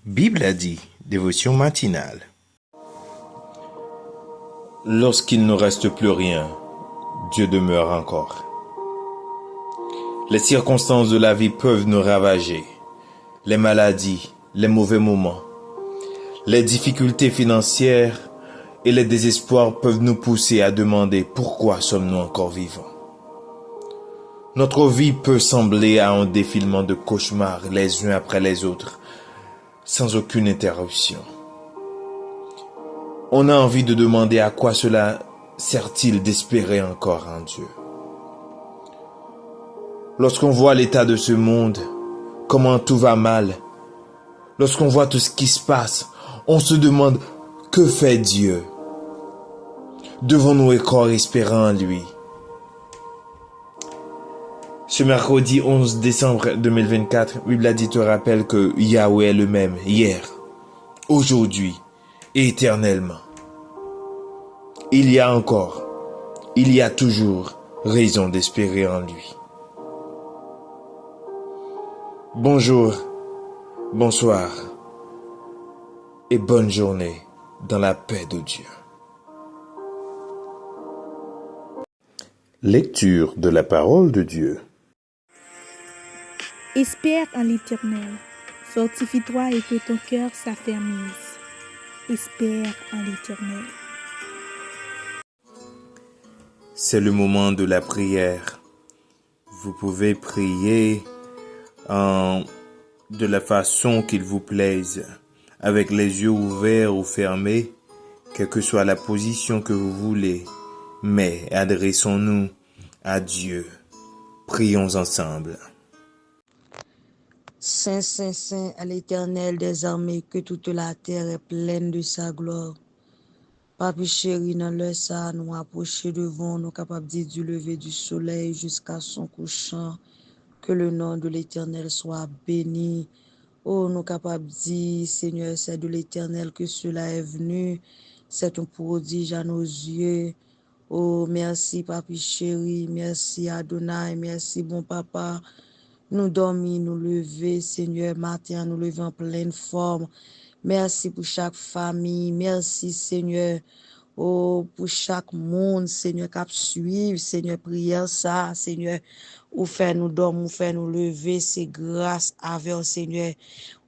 Bible a dit, dévotion matinale. Lorsqu'il ne reste plus rien, Dieu demeure encore. Les circonstances de la vie peuvent nous ravager. Les maladies, les mauvais moments, les difficultés financières et les désespoirs peuvent nous pousser à demander pourquoi sommes-nous encore vivants. Notre vie peut sembler à un défilement de cauchemars les uns après les autres, sans aucune interruption. On a envie de demander à quoi cela sert-il d'espérer encore en Dieu. Lorsqu'on voit l'état de ce monde, comment tout va mal, lorsqu'on voit tout ce qui se passe, on se demande que fait Dieu? Devons-nous encore espérer en lui? Ce mercredi 11 décembre 2024, Bible a dit te rappelle que Yahweh est le même hier, aujourd'hui et éternellement. Il y a encore, il y a toujours raison d'espérer en lui. Bonjour, bonsoir et bonne journée dans la paix de Dieu. Lecture de la parole de Dieu. Espère en l'Éternel. Fortifie-toi et que ton cœur s'affermisse. Espère en l'Éternel. C'est le moment de la prière. Vous pouvez prier de la façon qu'il vous plaise, avec les yeux ouverts ou fermés, quelle que soit la position que vous voulez. Mais adressons-nous à Dieu. Prions ensemble. Saint, Saint, Saint à l'Éternel des armées, que toute la terre est pleine de sa gloire. Papi chéri, dans le ça, nous approcher devant, nous capables de dire du lever du soleil jusqu'à son couchant. Que le nom de l'Éternel soit béni. Oh, nous capables de dire, Seigneur, c'est de l'Éternel que cela est venu. C'est un prodige à nos yeux. Oh, merci, papi chéri, merci Adonai, merci bon papa. Nous dormir, nous lever, Seigneur, matin, nous lever en pleine forme. Merci pour chaque famille, merci, Seigneur. Oh, pour chaque monde, Seigneur, qui suivre, Seigneur, prière ça, Seigneur, ou fait nous dormir, ou fait nous lever, c'est grâce avec Seigneur.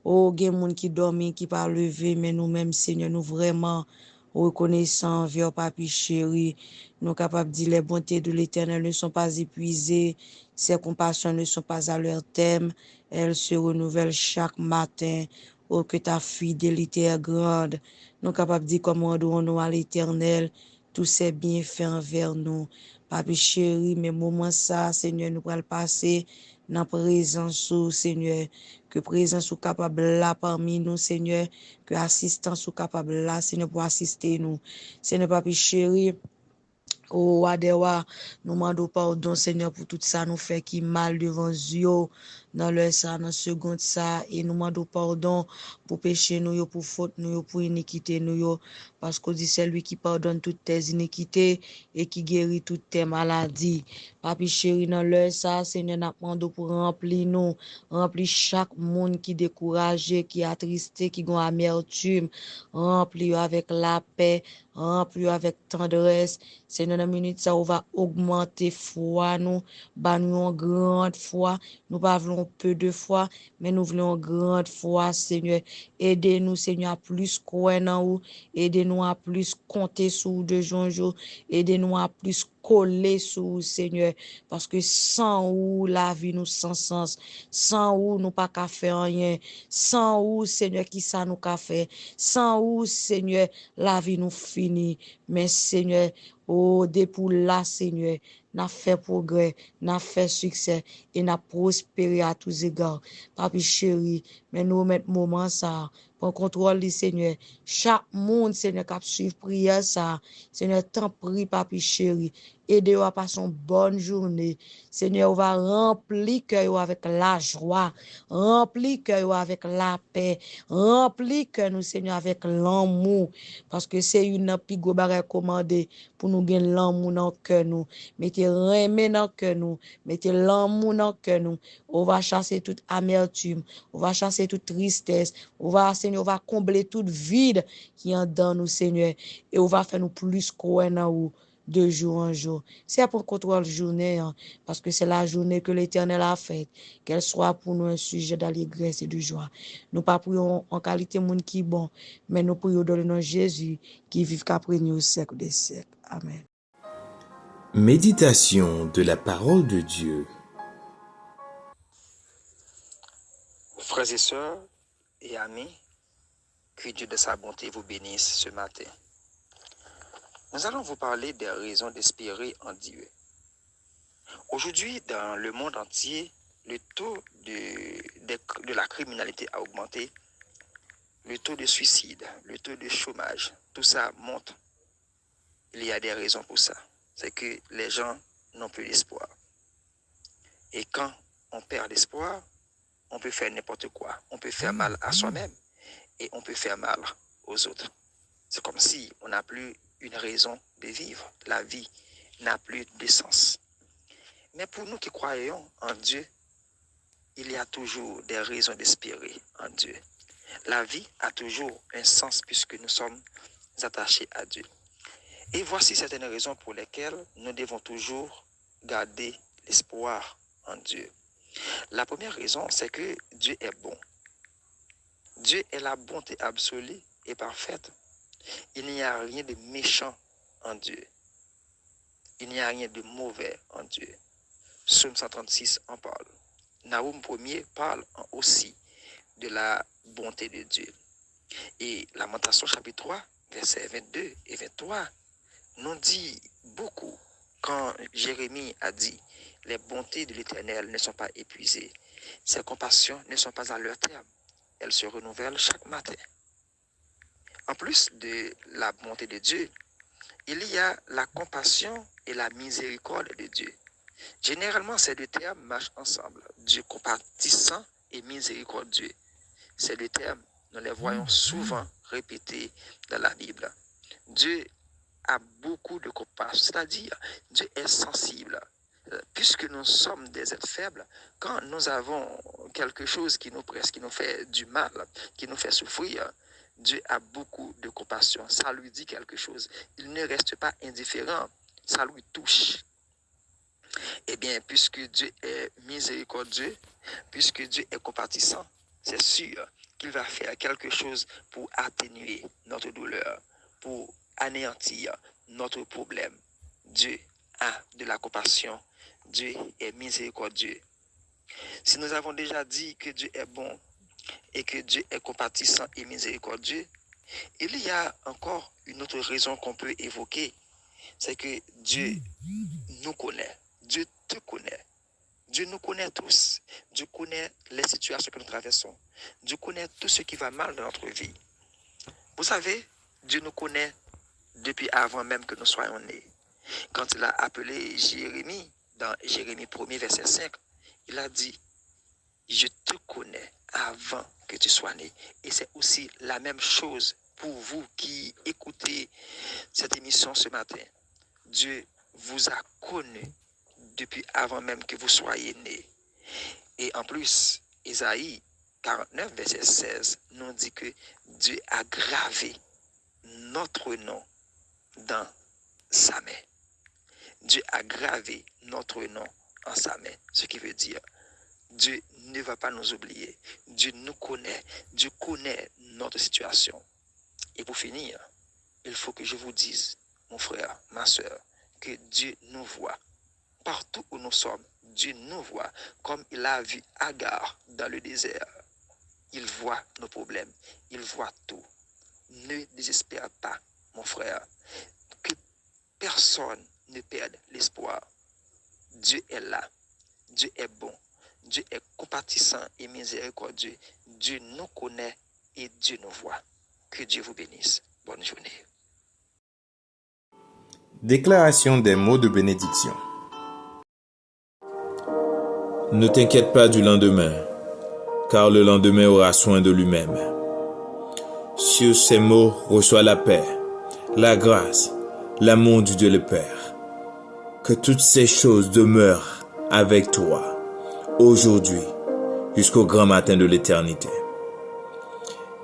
Oh, il y a des gens qui dorment, qui pas lever, mais nous-mêmes, Seigneur, nous vraiment reconnaissants envers Papi chéri. Nous capables de dire les bontés de l'Éternel ne sont pas épuisées, ses compassions ne sont pas à leur terme, elles se renouvellent chaque matin. Oh, que ta fidélité est grande. Nous capables de dire commandons-nous à l'Éternel tous ses bienfaits envers nous. Papi chéri, mais moment ça, Seigneur, nous allons passer dans la présence, Seigneur. Que présence soit capable là parmi nous, Seigneur. Que assistance soit capable là, Seigneur, pour assister nous. Seigneur, papi chéri, oh, Wadewa, nous demandons pardon, Seigneur, pour tout ça nous fait qui mal devant Dieu, dans le ça, dans seconde ça, et nous demandons pardon pour péché nous, pour faute nous, pour iniquité nous, parce qu'on dit c'est lui qui pardonne toutes tes iniquités et qui guérit toutes tes maladies. Papi chéri, dans le ça, Seigneur, nous demandons pour remplir nous, remplir chaque monde qui découragé, qui attristé, qui a amertume, remplir avec la paix, remplir avec tendresse. Seigneur, dans la minute ça, on va augmenter foi nous, nous en grande foi. Nous pas voulons peu de foi, mais nous voulons grande foi, Seigneur. Aidez-nous, Seigneur, à plus croire en vous. Aidez-nous à plus compter sur vous de jour en jour. Aidez-nous à plus coller sur vous, Seigneur. Parce que sans vous, la vie nous sans sens. Sans vous, nous pas qu'à faire rien. Sans vous, Seigneur, qui ça nous qu'a fait. Sans vous, Seigneur, la vie nous finit. Mais, Seigneur, oh, depuis là, Seigneur, n'a fait progrès, n'a fait succès et n'a prospéré à tous égards. Papi chéri, mais nous mettons moment ça, pour contrôle du Seigneur. Chaque monde, Seigneur, qui suit prière ça, Seigneur, t'en prie, papi chéri, Aidez-vous à passer une bonne journée. Seigneur, on va remplir cœur avec la joie, remplir cœur avec la paix, remplir cœur nous, Seigneur, avec l'amour. Parce que c'est une plus gros bagage commandé pour nous gagner l'amour dans le cœur nous. Mettez remè dans le cœur nous, mettez l'amour dans le cœur nous. On va chasser toute amertume, on va chasser toute tristesse, on va, Seigneur, on va combler toute vide qui est en dans nous, Seigneur, et on va faire nous plus croire en vous de jour en jour. C'est pour contrôle journée, hein, parce que c'est la journée que l'Éternel a faite, qu'elle soit pour nous un sujet d'allégresse et de joie. Nous pas prions en qualité monde qui est bon, mais nous prions dans le nom de Jésus qui vit qu'après nous au siècle des siècles. Amen. Méditation de la parole de Dieu. Frères et sœurs et amis, que Dieu de sa bonté vous bénisse ce matin. Nous allons vous parler des raisons d'espérer en Dieu. Aujourd'hui, dans le monde entier, le taux de la criminalité a augmenté, le taux de suicide, le taux de chômage, tout ça monte. Il y a des raisons pour ça. C'est que les gens n'ont plus d'espoir. Et quand on perd l'espoir, on peut faire n'importe quoi. On peut faire mal à soi-même et on peut faire mal aux autres. C'est comme si on n'a plus une raison de vivre. La vie n'a plus de sens. Mais pour nous qui croyons en Dieu, il y a toujours des raisons d'espérer en Dieu. La vie a toujours un sens puisque nous sommes attachés à Dieu. Et voici certaines raisons pour lesquelles nous devons toujours garder l'espoir en Dieu. La première raison, c'est que Dieu est bon. Dieu est la bonté absolue et parfaite. Il n'y a rien de méchant en Dieu. Il n'y a rien de mauvais en Dieu. Psaume 136 en parle. Naoum 1er parle aussi de la bonté de Dieu. Et Lamentation chapitre 3, versets 22 et 23, nous dit beaucoup quand Jérémie a dit « Les bontés de l'Éternel ne sont pas épuisées, ses compassions ne sont pas à leur terme, elles se renouvellent chaque matin. » En plus de la bonté de Dieu, il y a la compassion et la miséricorde de Dieu. Généralement, ces deux termes marchent ensemble. Dieu compatissant et miséricordieux. Ces deux termes, nous les voyons souvent répétés dans la Bible. Dieu a beaucoup de compassion, c'est-à-dire Dieu est sensible. Puisque nous sommes des êtres faibles, quand nous avons quelque chose qui nous presse, qui nous fait du mal, qui nous fait souffrir, Dieu a beaucoup de compassion. Ça lui dit quelque chose. Il ne reste pas indifférent. Ça lui touche. Eh bien, puisque Dieu est miséricordieux, puisque Dieu est compatissant, c'est sûr qu'il va faire quelque chose pour atténuer notre douleur, pour anéantir notre problème. Dieu a de la compassion. Dieu est miséricordieux. Si nous avons déjà dit que Dieu est bon et que Dieu est compatissant et miséricordieux, il y a encore une autre raison qu'on peut évoquer, c'est que Dieu nous connaît. Dieu te connaît. Dieu nous connaît tous. Dieu connaît les situations que nous traversons. Dieu connaît tout ce qui va mal dans notre vie. Vous savez, Dieu nous connaît depuis avant même que nous soyons nés. Quand il a appelé Jérémie, dans Jérémie 1er, verset 5, il a dit, je te connais avant que tu sois né. Et c'est aussi la même chose pour vous qui écoutez cette émission ce matin. Dieu vous a connu depuis avant même que vous soyez né. Et en plus, Isaïe 49, verset 16, nous dit que Dieu a gravé notre nom dans sa main. Dieu a gravé notre nom en sa main. Ce qui veut dire, Dieu ne va pas nous oublier. Dieu nous connaît. Dieu connaît notre situation. Et pour finir, il faut que je vous dise, mon frère, ma soeur, que Dieu nous voit. Partout où nous sommes, Dieu nous voit comme il a vu Agar dans le désert. Il voit nos problèmes. Il voit tout. Ne désespère pas, mon frère. Que personne ne perde l'espoir. Dieu est là. Dieu est bon. Dieu est compatissant et miséricordieux. Dieu nous connaît et Dieu nous voit. Que Dieu vous bénisse. Bonne journée. Déclaration des mots de bénédiction. Ne t'inquiète pas du lendemain, car le lendemain aura soin de lui-même. Sur ces mots, reçois la paix, la grâce, l'amour du Dieu le Père. Que toutes ces choses demeurent avec toi, aujourd'hui, jusqu'au grand matin de l'éternité.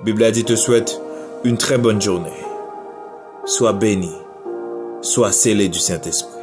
Bible a dit te souhaite une très bonne journée. Sois béni, sois scellé du Saint-Esprit.